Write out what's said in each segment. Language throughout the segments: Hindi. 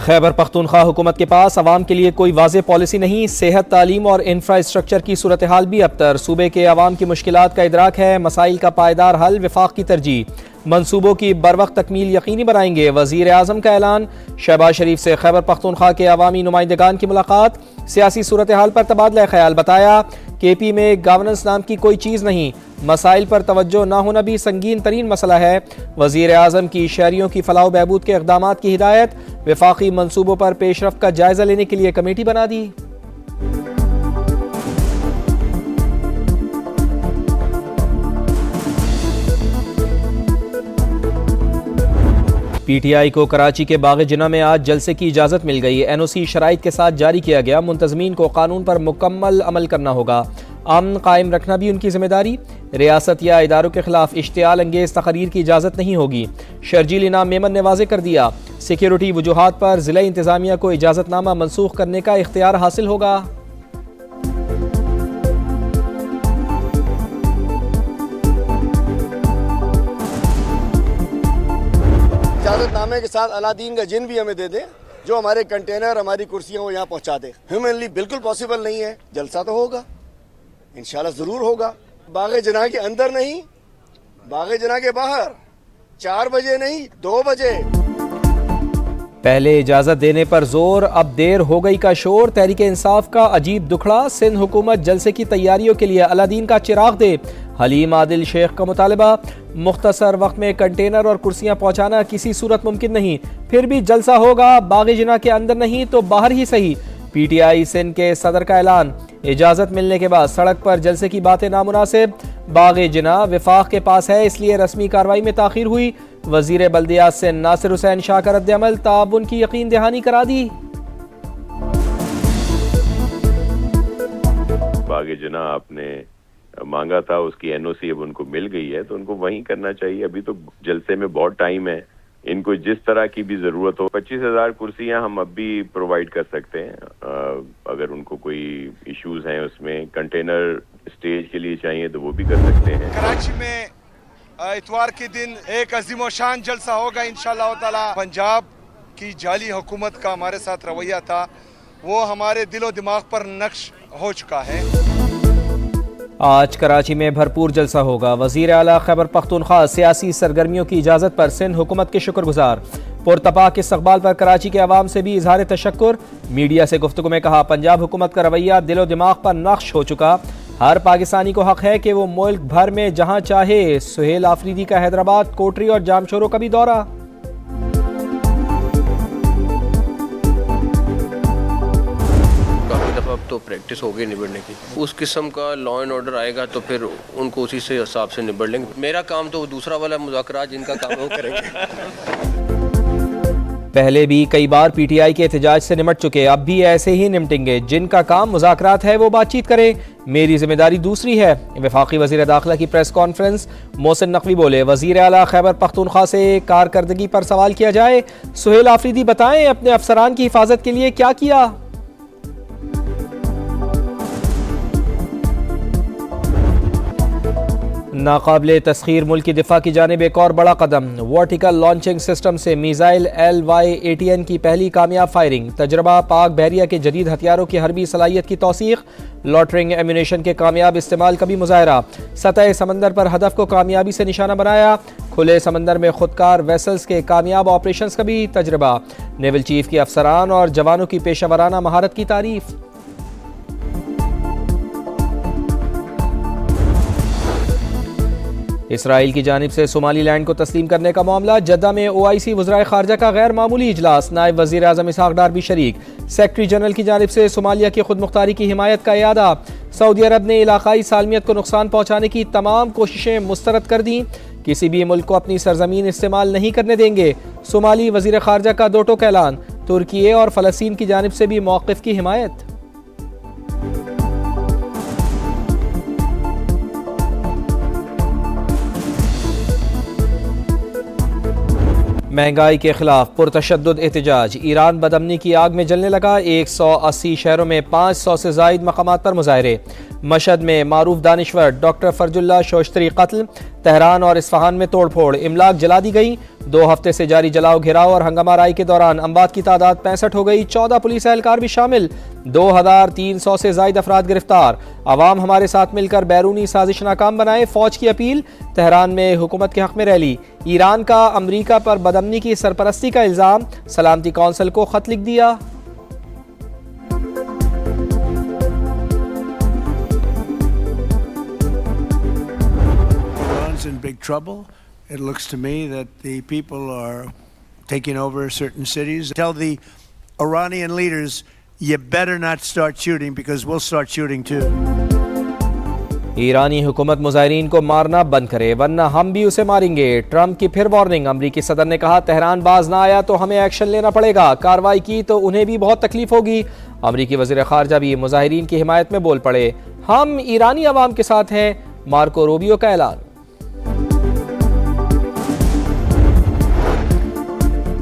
खैबर पख्तूनख्वा हुकूमत के पास अवाम के लिए कोई वाज़ेह पॉलिसी नहीं। सेहत, तालीम और इंफ्रास्ट्रक्चर की सूरत हाल भी अबतर। सूबे के अवाम की मुश्किलात का इदराक है। मसाइल का पायदार हल वफाक की तरजीह। मनसूबों की बरवक्त तकमील यकीनी बनाएंगे। वज़ीर आज़म का ऐलान। शहबाज शरीफ से खैबर पख्तूनख्वा के अवामी नुमाइंदगान की मुलाकात। सियासी सूरत हाल पर तबादला ख्याल। बताया KP में गवर्नेंस नाम की कोई चीज़ नहीं। मसाइल पर तवज्जो न होना भी संगीन तरीन मसला है। वज़ीर आज़म की शहरियों की फलाह बहबूद के इक़दामात की हिदायत। वफाकी मनसूबों पर पेशरफ्त का जायजा लेने के लिए कमेटी बना दी। PTI को कराची के बाग़ जिना में आज जलसे की इजाज़त मिल गई। NOC शराइत के साथ जारी किया गया। मुंतज़मीन को कानून पर मुकम्मल अमल करना होगा। अमन कायम रखना भी उनकी जिम्मेदारी। रियासत या इदारों के खिलाफ इश्तियाल अंगेज तकरीर की इजाज़त नहीं होगी। शर्जील इनाम मेमन ने वाज़े कर दिया। सिक्योरिटी वजूहात पर ज़िला इंतज़ामिया को इजाज़तनामा मनसूख करने का इख्तियार हासिल होगा। इजाज़तनामे के साथ अलादीन का जिन भी हमें दे दे, जो हमारे कंटेनर, हमारी कुर्सियां वो यहाँ पहुँचा दे। ह्यूमनली बिल्कुल पॉसिबल नहीं है। जलसा तो होगा, इंशाल्लाह ज़रूर होगा। बाग़ जिना के अंदर नहीं, बाग़ जिना के बाहर। 4 बजे नहीं, 2 बजे। पहले इजाज़त देने पर जोर, अब देर हो गई का शोर। तहरीक इंसाफ का अजीब दुखड़ा। सिंध हुकूमत जलसे की तैयारियों के लिए अलादीन का चिराग दे। हलीम आदिल शेख का मुतालबा। मुख्तसर वक्त में कंटेनर और कुर्सियां पहुंचाना किसी सूरत मुमकिन नहीं। फिर भी जलसा होगा, बाग़ जिना के अंदर नहीं तो बाहर ही सही। PTI सिंध के सदर का ऐलान। इजाज़त मिलने के बाद सड़क पर जलसे की बातें नामुनासिब। बाग़ जिना वफाक के पास है, इसलिए रस्मी कार्रवाई में ताख़ीर हुई। वज़ीर बल्दियात से नासिर हुसैन शाह का रद्द-ए-अमल। ताउन की यकीन दहानी करा दी। बाग़ जिना आपने मांगा था, उसकी NOC अब उनको मिल गई है, तो उनको वहीं करना चाहिए। अभी तो जलसे में बहुत टाइम है। इनको जिस तरह की भी जरूरत हो, 25,000 कुर्सियां हम अब भी प्रोवाइड कर सकते हैं। अगर उनको कोई इश्यूज हैं, उसमें कंटेनर स्टेज के लिए चाहिए तो वो भी कर सकते हैं। कराची में इतवार के दिन एक अजीम शान जलसा होगा इंशाअल्लाह ताला। पंजाब की जाली हुकूमत का हमारे साथ रवैया था, वो हमारे दिलो दिमाग पर नक्श हो चुका है। आज कराची में भरपूर जलसा होगा। वज़ीर आला खैबर पख्तूनख्वा सियासी सरगर्मियों की इजाज़त पर सिंध हुकूमत के शुक्रगुजार। पुरतपाक इस्तक़बाल पर कराची के अवाम से भी इजहार तशक्कुर। मीडिया से गुफ्तगू में कहा, पंजाब हुकूमत का रवैया दिलो दिमाग पर नक्श हो चुका। हर पाकिस्तानी को हक है कि वो मुल्क भर में जहाँ चाहे। सुहेल आफरीदी का हैदराबाद, कोटरी और जामशोरों का भी दौरा। अब तो प्रैक्टिस हो गई निबड़ने की। उस किस्म का लॉ एंड ऑर्डर आएगा तो फिर उनको उसी से हिसाब से निबड़ लेंगे। मेरा काम तो दूसरा वाला मुज़ाकरात जिनका काम है वो करेंगे। पहले भी कई बार PTI के एहतजाज से निमट चुके, अब भी ऐसे ही निमटेंगे। जिनका काम मुज़ाकरात है वो बातचीत करे, मेरी जिम्मेदारी दूसरी है। वफाकी वज़ीर दाखिला की प्रेस कॉन्फ्रेंस। मोहसिन नकवी बोले, वज़ीर आला खैबर पख्तूनख्वा से कारकर्दगी पर सवाल किया जाए। सुहेल आफरीदी बताएं अपने अफसरान की हिफाजत के लिए क्या किया। नाकाबिले तस्खीर मुल्क की दिफा की जानिब एक और बड़ा कदम। वर्टिकल लॉन्चिंग सिस्टम से मिसाइल LY-80N की पहली कामयाब फायरिंग। तजर्बा पाक बहरिया के जदीद हथियारों की हरबी सलाहियत की तौसीक। लॉटरिंग एम्यूनेशन के कामयाब इस्तेमाल का भी मुजाहरा। सतह समंदर पर हदफ को कामयाबी से निशाना बनाया। खुले समंदर में खुदकार वेसल्स के कामयाब ऑपरेशंस का भी तजर्बा। नेवल चीफ की अफसरान और जवानों की पेशावराना महारत की तारीफ। इसराइल की जानिब से सोमालीलैंड को तस्लीम करने का मामला। जद्दा में OIC वज़राए खारजा का गैर मामूली इजलास। नायब वज़ीर आज़म इसहाक डार भी शरीक। सेक्रेटरी जनरल की जानिब से सोमालिया की खुद मुख्तारी की हिमायत का इयादा। सऊदी अरब ने इलाकाई सालमियत को नुकसान पहुँचाने की तमाम कोशिशें मुस्तरद कर दी। किसी भी मुल्क को अपनी सरजमीन इस्तेमाल नहीं करने देंगे। सोमाली वज़ीर खारजा का दो टोक ऐलान। तुर्की और फ़लस्तीन की जानिब से भी मौक़िफ़ की हिमायत। महंगाई के खिलाफ पुरतशद्दुद एहतजाज। ईरान बदअमनी की आग में जलने लगा। 180 शहरों में 500 से ज़ायद मकामात पर मुजाहरे। मशहद में मारूफ दानिश्वर डॉक्टर फर्जुल्लाह शोश्तरी कत्ल। तेहरान और इस्फहान में तोड़फोड़, इमलाक जला दी गई। 2 हफ्ते से जारी जलाओ घिराव और हंगामाराई के दौरान अमवात की तादाद 65 हो गई। 14 पुलिस एहलकार भी शामिल। 2300 से जायद अफराद गिरफ्तार। अवाम हमारे साथ मिलकर बैरूनी साजिश नाकाम बनाए, फौज की अपील। तेहरान में हुकूमत के हक में रैली। ईरान का अमरीका पर बदअमनी की सरपरस्ती का इल्जाम, सलामती कौंसिल को खत लिख दिया। In big trouble. It looks to me that the people are taking over certain cities. Tell the Iranian leaders, you better not start shooting because we'll start shooting too. ईरानी हुकूमत मुजाहिरीन को मारना बंद करे वरना हम भी उसे मारेंगे। ट्रंप की फिर वार्निंग। अमरीकी सदर ने कहा तेहरान बाज ना आया तो हमें एक्शन लेना पड़ेगा, कार्रवाई की तो उन्हें भी बहुत तकलीफ होगी। अमरीकी वज़ीर ख़ारजा भी मुजाहिरीन की हिमायत में बोल पड़े। हम ईरानी अवाम के साथ हैं, मार्को रूबियो का ऐलान।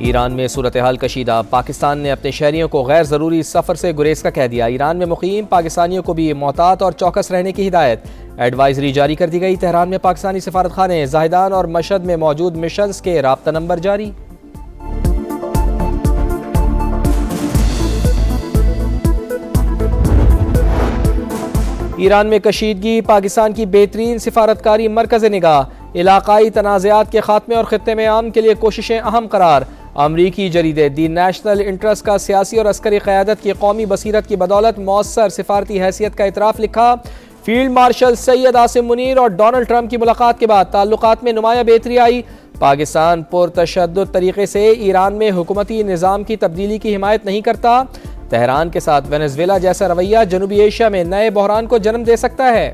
ईरान में सूरत हाल कशीदा। पाकिस्तान ने अपने शहरियों को गैर ज़रूरी सफ़र से गुरेज का कह दिया। ईरान में मुकीम पाकिस्तानियों को भी मोहतात और चौकस रहने की हिदायत। एडवाइजरी जारी कर दी गई। तेहरान में पाकिस्तानी सफारतखाने, जाहिदान और मशहद में मौजूद मिशंस के राब्ता नंबर जारी। ईरान में कशीदगी, पाकिस्तान की बेहतरीन सिफारतकारी मरकज़ निगाह। इलाकाई तनाज़ात के खात्मे और खित्ते में आम के लिए कोशिशें अहम करार। अमरीकी जरीदे दी नेशनल इंटरेस्ट का सियासी और अस्करी क़यादत की कौमी बसीरत की बदौलत मौसर सिफारती हैसियत का इतराफ़ लिखा। फील्ड मार्शल सैयद आसिम मुनीर और डोनाल्ड ट्रंप की मुलाकात के बाद ताल्लुकात में नुमाया बेहतरी आई। पाकिस्तान पुरतशद्दुद तरीके से ईरान में हुकूमती निज़ाम की तब्दीली की हिमायत नहीं करता। तेहरान के साथ वेनेज़ुएला जैसा रवैया जनूबी एशिया में नए बहरान को जन्म दे सकता है।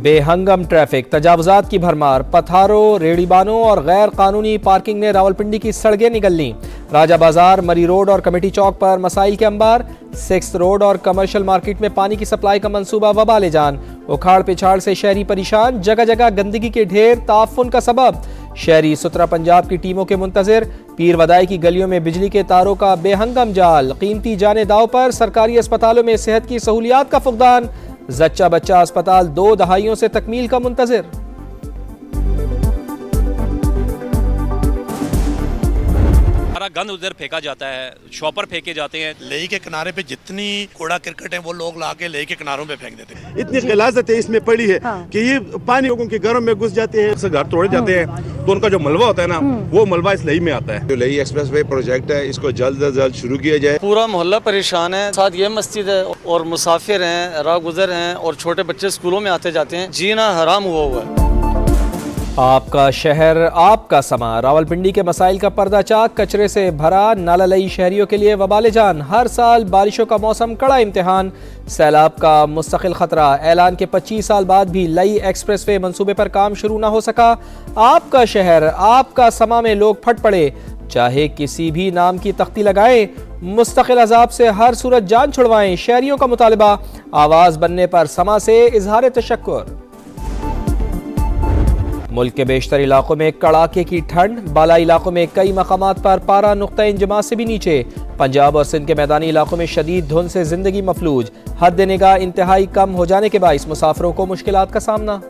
बेहंगम ट्रैफिक, तजावुजात की भरमार, पथारों, रेड़ीबानों और गैर कानूनी पार्किंग ने रावलपिंडी की सड़कें निगल लीं। राजा बाजार, मरी रोड और कमेटी चौक पर मसाइल के अंबार। 6th रोड और कमर्शियल मार्केट में पानी की सप्लाई का मंसूबा वबाले जान। उखाड़ पिछाड़ से शहरी परेशान, जगह जगह गंदगी के ढेर ताफुन का सबब। शहरी सुतरा पंजाब की टीमों के मुंतजिर। पीर वदाई की गलियों में बिजली के तारों का बेहंगम जाल। कीमती जाने दाव पर सरकारी अस्पतालों में सेहत की सहूलियात का फुकदान। जच्चा बच्चा अस्पताल 2 दहाइयों से तकमील का मुंतजिर। गंद उधर फेंका जाता है, शॉपर फेंके जाते हैं। लेही के किनारे पे जितनी कूड़ा क्रिकेट है वो लोग लाके लेही के किनारों पे फेंक देते हैं। इतनी गिलाजत है इसमें पड़ी है कि ये पानी लोगों के घरों में घुस जाते हैं। घर तोड़े जाते हैं तो उनका जो मलबा होता है ना, वो मलबा इस लेही में आता है। जो लेही एक्सप्रेसवे प्रोजेक्ट है, इसको जल्द से जल्द शुरू किया जाए। पूरा मोहल्ला परेशान है। साथ ये मस्जिद है और मुसाफिर हैं, राह गुजर हैं और छोटे बच्चे स्कूलों में आते जाते हैं। जीना हराम हुआ हुआ है। आपका शहर, आपका समा। रावलपिंडी के मसाइल का पर्दा चाक, कचरे से भरा नाला लई शहरियों के लिए वबाले जान। हर साल बारिशों का मौसम कड़ा इम्तिहान। सैलाब का मुस्तकिल खतरा। ऐलान के 25 साल बाद भी लई एक्सप्रेसवे मंसूबे पर काम शुरू ना हो सका। आपका शहर, आपका समा में लोग फट पड़े, चाहे किसी भी नाम की तख्ती लगाएं। मुस्तकिल अजाब से हर सूरत जान छुड़वाएं। शहरियों का मुतालिबा, आवाज बनने पर समा से इजहार तशक्कुर। मुल्क के बेशतर इलाकों में कड़ाके की ठंड। बालाई इलाकों में कई मकामात पर पारा नुक्ता इंजमात से भी नीचे। पंजाब और सिंध के मैदानी इलाकों में शदीद धुंध से जिंदगी मफलूज। हद निगाह इंतहाई कम हो जाने के बाइस मुसाफिरों को मुश्किलात का सामना।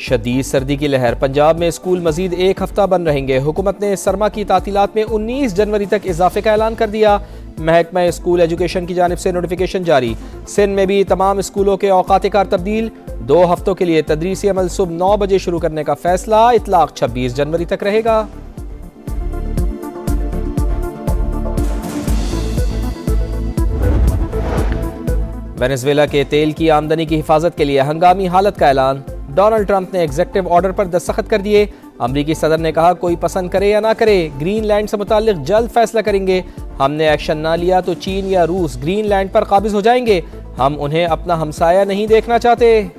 शदीद सर्दी की लहर। पंजाब में स्कूल मजीद 1 हफ्ता बंद रहेंगे। हुकूमत ने सरमा की तातीलात में 19 जनवरी तक इजाफे का ऐलान कर दिया। महकमा स्कूल एजुकेशन की जानिब से नोटिफिकेशन जारी। सिंध में भी तमाम स्कूलों के औकात कार तब्दील। 2 हफ्तों के लिए तदरीसी अमल सुबह 9 बजे शुरू करने का फैसला। इतलाक 26 जनवरी तक रहेगा। वेनेज़ुएला के तेल की आमदनी की हिफाजत के लिए हंगामी हालत का ऐलान। डोनाल्ड ट्रंप ने एग्जीक्यूटिव ऑर्डर पर दस्तखत कर दिए। अमरीकी सदर ने कहा कोई पसंद करे या ना करे, ग्रीनलैंड से मुताल्लिक जल्द फैसला करेंगे। हमने एक्शन ना लिया तो चीन या रूस ग्रीनलैंड पर काबिज हो जाएंगे। हम उन्हें अपना हमसाया नहीं देखना चाहते।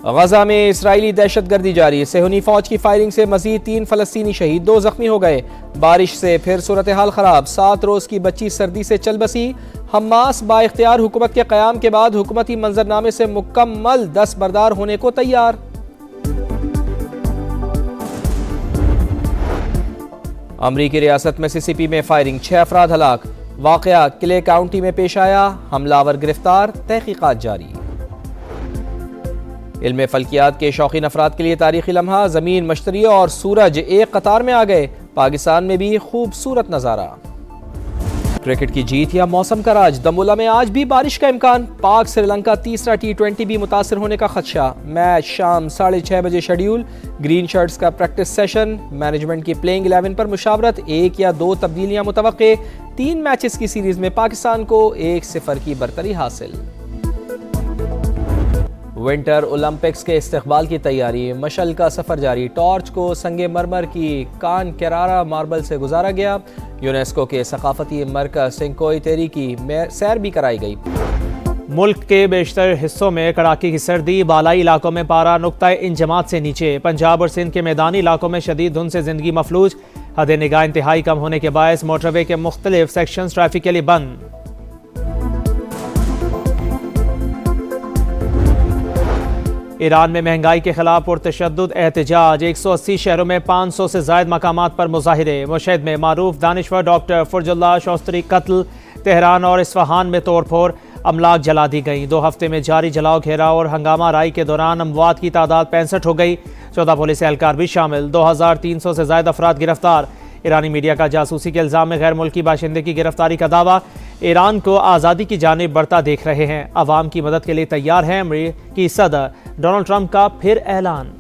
गजा में इस्राइली दहशतगर्दी जारी। सेहूनी फौज की फायरिंग से मजीद 3 फलस्तीनी शहीद, 2 जख्मी हो गए। बारिश से फिर सूरत हाल खराब। 7 रोज की बच्ची सर्दी से चल बसी। हमास बाइख्तियार हुकूमत के क़याम के बाद हुकूमती मंजरनामे से मुकम्मल दस्तबरदार होने को तैयार। अमरीकी रियासत मिसिसिपी में फायरिंग, 6 अफराद हलाक। वाकया क्ले काउंटी में पेश आया, हमलावर गिरफ्तार, तहकीकात जारी। इल्म फल्कियात के शौकीन अफराद के लिए तारीखी लम्हा, ज़मीन, मश्तरी और सूरज एक कतार में आ गए। पाकिस्तान में भी खूबसूरत नज़ारा। क्रिकेट की जीत या मौसम का राज, दमोला में आज भी बारिश का इम्कान। पाक श्रीलंका तीसरा T20 भी मुतासर होने का खदशा। मैच शाम 6:30 बजे शेड्यूल। ग्रीन शर्ट्स का प्रैक्टिस सेशन, मैनेजमेंट की प्लेइंग 11 पर मुशावरत, 1 या 2 तब्दीलियां मुतवक्के। 3 मैचेस की सीरीज में पाकिस्तान को 1-0 की बरतरी हासिल। विंटर ओलंपिक्स के इस्तकबाल की तैयारी, मशल का सफर जारी। टॉर्च को संगे मरमर की कान केरारा मार्बल से गुजारा गया। यूनेस्को के सकाफती मरकज सिंकोई तेरी की सैर भी कराई गई। मुल्क के बेशतर हिस्सों में कड़ाके की सर्दी, बालाई इलाकों में पारा नुक्ता इंजमात से नीचे। पंजाब और सिंध के मैदानी इलाकों में शदीद धुंध से जिंदगी मफलूज। हद निगाह इंतहाई कम होने के बायस मोटरवे के मुख्तलिफ सेक्शंस ट्रैफिक के लिए बंद। ईरान में महंगाई के खिलाफ पुरतशद्दुद एहतजाज, 180 शहरों में 500 से ज़ायद मकामात पर मुजाहिरे। मुशहद में मारूफ दानिश्वर डॉक्टर फुरजुल्लाह शौस्तरी कत्ल। तेहरान और इस्फहान में तोड़फोड़, अमलाक जला दी गई। 2 हफ्ते में जारी जलाओ घेराव और हंगामा राई के दौरान अमवात की तादाद 65 हो गई। 14 पुलिस एहलकार भी शामिल। 2300 से ज़ायद अफराद गिरफ्तार। ईरानी मीडिया का जासूसी के इल्ज़ाम में गैर मुल्की बाशिंदे की गिरफ्तारी का दावा। ईरान को आज़ादी की जानिब बढ़ता देख रहे हैं, अवाम की मदद के लिए तैयार हैं। अमेरिकी सदर डोनाल्ड ट्रंप का फिर ऐलान।